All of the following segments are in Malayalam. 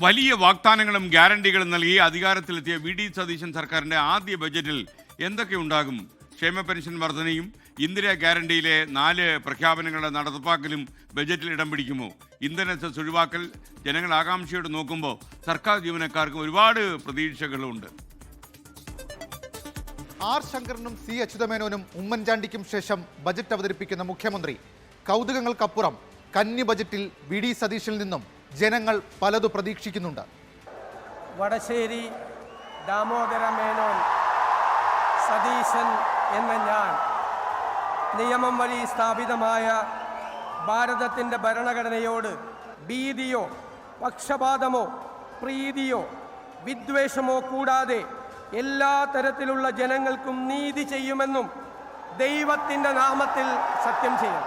വലിയ വാഗ്ദാനങ്ങളും ഗ്യാരണ്ടികളും നൽകി അധികാരത്തിലെത്തിയ വി ഡി സതീശൻ സർക്കാരിൻ്റെ ആദ്യ ബജറ്റിൽ എന്തൊക്കെ ഉണ്ടാകും? ക്ഷേമ പെൻഷൻ വർധനയും ഇന്ദിരാ ഗ്യാരണ്ടിയിലെ 4 പ്രഖ്യാപനങ്ങളുടെ നടപ്പാക്കലും ബജറ്റിൽ ഇടം പിടിക്കുമോ? ഇന്ധന സെസ് ഒഴിവാക്കൽ ജനങ്ങൾ ആകാംക്ഷയോടെ നോക്കുമ്പോൾ സർക്കാർ ജീവനക്കാർക്ക് ഒരുപാട് പ്രതീക്ഷകളുണ്ട്. ആർ ശങ്കരനും സി അച്യുതമേനോനും ഉമ്മൻചാണ്ടിക്കും ശേഷം ബജറ്റ് അവതരിപ്പിക്കുന്ന മുഖ്യമന്ത്രി. കൗതുകങ്ങൾക്കപ്പുറം കന്നി ബജറ്റിൽ വി ഡി സതീശനിൽ നിന്നും ജനങ്ങൾ പലതു പ്രതീക്ഷിക്കുന്നുണ്ട്. വടശ്ശേരി ദാമോദര മേനോൻ സതീശൻ എന്ന ഞാൻ നിയമം വഴി സ്ഥാപിതമായ ഭാരതത്തിൻ്റെ ഭരണഘടനയോട് ഭീതിയോ പക്ഷപാതമോ പ്രീതിയോ വിദ്വേഷമോ കൂടാതെ എല്ലാ തരത്തിലുള്ള ജനങ്ങൾക്കും നീതി ചെയ്യുമെന്നും ദൈവത്തിൻ്റെ നാമത്തിൽ സത്യം ചെയ്യും.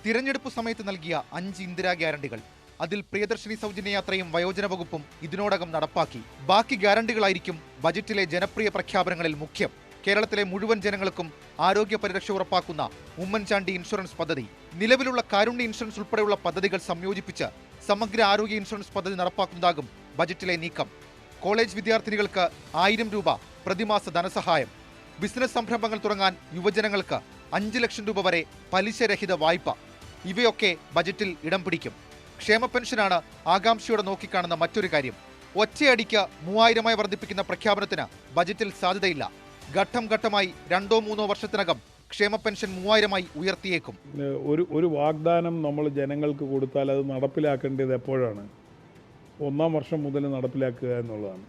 തിരഞ്ഞെടുപ്പ് സമയത്ത് നൽകിയ 5 ഇന്ദിരാ ഗ്യാരണ്ടികൾ, അതിൽ പ്രിയദർശിനി സൗജന്യ യാത്രയും വയോജന വകുപ്പും ഇതിനോടകം നടപ്പാക്കി. ബാക്കി ഗ്യാരണ്ടികളായിരിക്കും ബജറ്റിലെ ജനപ്രിയ പ്രഖ്യാപനങ്ങളിൽ മുഖ്യം. കേരളത്തിലെ മുഴുവൻ ജനങ്ങൾക്കും ആരോഗ്യ പരിരക്ഷ ഉറപ്പാക്കുന്ന ഉമ്മൻചാണ്ടി ഇൻഷുറൻസ് പദ്ധതി, നിലവിലുള്ള കാരുണ്യ ഇൻഷുറൻസ് ഉൾപ്പെടെയുള്ള പദ്ധതികൾ സംയോജിപ്പിച്ച് സമഗ്ര ആരോഗ്യ ഇൻഷുറൻസ് പദ്ധതി നടപ്പാക്കുന്നതാകും ബജറ്റിലെ നീക്കം. കോളേജ് വിദ്യാർത്ഥിനികൾക്ക് 1000 രൂപ പ്രതിമാസ ധനസഹായം, ബിസിനസ് സംരംഭങ്ങൾ തുടങ്ങാൻ യുവജനങ്ങൾക്ക് 5 ലക്ഷം രൂപ വരെ പലിശരഹിത വായ്പ, ഇവയൊക്കെ ബജറ്റിൽ ഇടം പിടിക്കും. ക്ഷേമ പെൻഷനാണ് ആകാംക്ഷയോടെ നോക്കിക്കാണുന്ന മറ്റൊരു കാര്യം. ഒറ്റയടിക്ക് 3000 വർദ്ധിപ്പിക്കുന്ന പ്രഖ്യാപനത്തിന് ബജറ്റിൽ സാധ്യതയില്ല. ഘട്ടം ഘട്ടമായി 2-3 വർഷത്തിനകം ക്ഷേമ പെൻഷൻ 3000 ഉയർത്തിയേക്കും. ഒരു വാഗ്ദാനം നമ്മൾ ജനങ്ങൾക്ക് കൊടുത്താൽ അത് നടപ്പിലാക്കേണ്ടത് എപ്പോഴാണ്? 1-ാം വർഷം മുതൽ നടപ്പിലാക്കുക എന്നുള്ളതാണ്.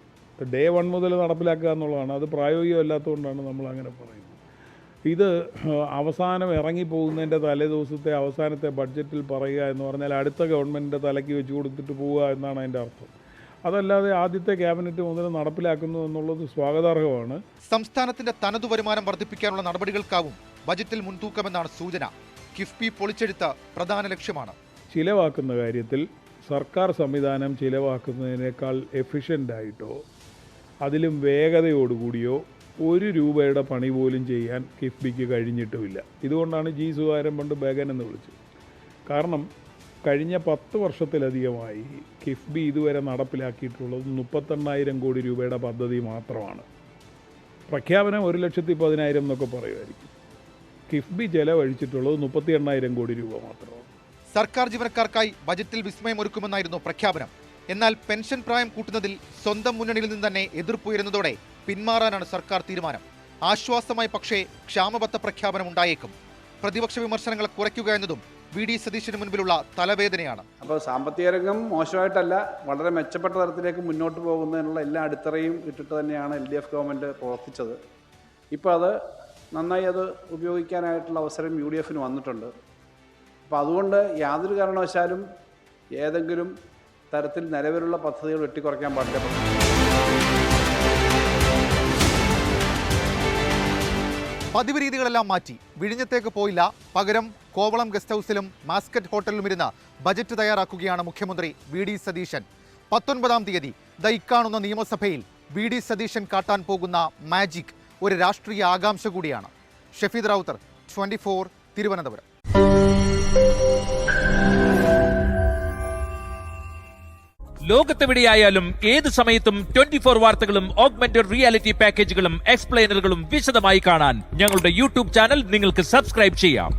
ഡേ 1 മുതൽ നടപ്പിലാക്കുക എന്നുള്ളതാണ്. അത് പ്രായോഗികമല്ലാത്തതുകൊണ്ടാണ് നമ്മൾ അങ്ങനെ പറയുന്നത്. ഇത് അവസാനം ഇറങ്ങിപ്പോകുന്നതിൻ്റെ തലേദിവസത്തെ അവസാനത്തെ ബഡ്ജറ്റിൽ പറയുക എന്ന് പറഞ്ഞാൽ അടുത്ത ഗവൺമെൻറ്റിൻ്റെ തലയ്ക്ക് വെച്ച് കൊടുത്തിട്ട് പോവുക എന്നാണ് അതിൻ്റെ അർത്ഥം. അതല്ലാതെ ആദ്യത്തെ ക്യാബിനറ്റ് മുതൽ നടപ്പിലാക്കുന്നു എന്നുള്ളത് സ്വാഗതാർഹമാണ്. സംസ്ഥാനത്തിന്റെ തനതു വരുമാനം വർദ്ധിപ്പിക്കാനുള്ള നടപടികൾക്കാവും ബജറ്റിൽ മുൻതൂക്കമെന്നാണ് സൂചന. കിഫ്ബി പൊളിച്ചെടുത്ത പ്രധാന ലക്ഷ്യമാണ്. ചിലവാക്കുന്ന കാര്യത്തിൽ സർക്കാർ സംവിധാനം ചിലവാക്കുന്നതിനേക്കാൾ എഫിഷ്യൻ്റായിട്ടോ അതിലും വേഗതയോടുകൂടിയോ 1 രൂപയുടെ പണി പോലും ചെയ്യാൻ കിഫ്ബിക്ക് കഴിഞ്ഞിട്ടുമില്ല. ഇതുകൊണ്ടാണ് ജി സുധാകരൻ പണ്ട് ബേഗൻ എന്ന് വിളിച്ചത്. കാരണം കഴിഞ്ഞ 10 വർഷത്തിലധികമായി കിഫ്ബി ഇതുവരെ നടപ്പിലാക്കിയിട്ടുള്ളത് 38,000 കോടി രൂപയുടെ പദ്ധതി മാത്രമാണ്. പ്രഖ്യാപനം 1,10,000 എന്നൊക്കെ പറയുമായിരിക്കും. കിഫ്ബി ചെലവഴിച്ചിട്ടുള്ളത് 38,000 കോടി രൂപ മാത്രമാണ്. സർക്കാർ ജീവനക്കാർക്കായി ബജറ്റിൽ വിസ്മയമൊരുക്കുമെന്നായിരുന്നു പ്രഖ്യാപനം. എന്നാൽ പെൻഷൻ പ്രായം കൂട്ടുന്നതിൽ സ്വന്തം മുന്നണിയിൽ നിന്ന് തന്നെ എതിർപ്പുയരുന്നതോടെ പിന്മാറാനാണ് സർക്കാർ തീരുമാനം. ആശ്വാസമായി പക്ഷേ ക്ഷാമബത്ത പ്രഖ്യാപനം ഉണ്ടായേക്കും. പ്രതിപക്ഷ വിമർശനങ്ങൾ കുറയ്ക്കുക എന്നതും വി ഡി സതീശന് മുൻപിലുള്ള തലവേദനയാണ്. അപ്പോൾ സാമ്പത്തിക രംഗം മോശമായിട്ടല്ല, വളരെ മെച്ചപ്പെട്ട തരത്തിലേക്ക് മുന്നോട്ട് പോകുന്നതിനുള്ള എല്ലാ അടിത്തറയും ഇട്ടിട്ട് തന്നെയാണ് LDF ഗവൺമെൻറ് പ്രവർത്തിച്ചത്. ഇപ്പോൾ അത് നന്നായി അത് ഉപയോഗിക്കാനായിട്ടുള്ള അവസരം UDFന് വന്നിട്ടുണ്ട്. അപ്പോൾ അതുകൊണ്ട് യാതൊരു കാരണവശാലും ഏതെങ്കിലും തരത്തിൽ നിലവിലുള്ള പദ്ധതികൾ വെട്ടിക്കുറയ്ക്കാൻ പാടില്ല. പതിവ് രീതികളെല്ലാം മാറ്റി വിഴിഞ്ഞത്തേക്ക് പോയില്ല. പകരം കോവളം ഗസ്റ്റ് ഹൗസിലും മാസ്കറ്റ് ഹോട്ടലിലും ഇരുന്ന് ബജറ്റ് തയ്യാറാക്കുകയാണ് മുഖ്യമന്ത്രി വി ഡി സതീശൻ. 19-ാം തീയതി ഇക്കാണുന്ന നിയമസഭയിൽ വി ഡി സതീശൻ കാട്ടാൻ പോകുന്ന മാജിക് ഒരു രാഷ്ട്രീയ ആകാംക്ഷ കൂടിയാണ്. ഷഫീദ് റാവുത്തർ, 24, തിരുവനന്തപുരം. ലോകത്തെവിടെയായാലും ഏത് സമയത്തും 24 വാർത്തകളും ഓഗ്മെന്റഡ് റിയാലിറ്റി പാക്കേജുകളും എക്സ്പ്ലെയിനറുകളും വിശദമായി കാണാൻ ഞങ്ങളുടെ YouTube ചാനൽ നിങ്ങൾക്ക് സബ്സ്ക്രൈബ് ചെയ്യാം.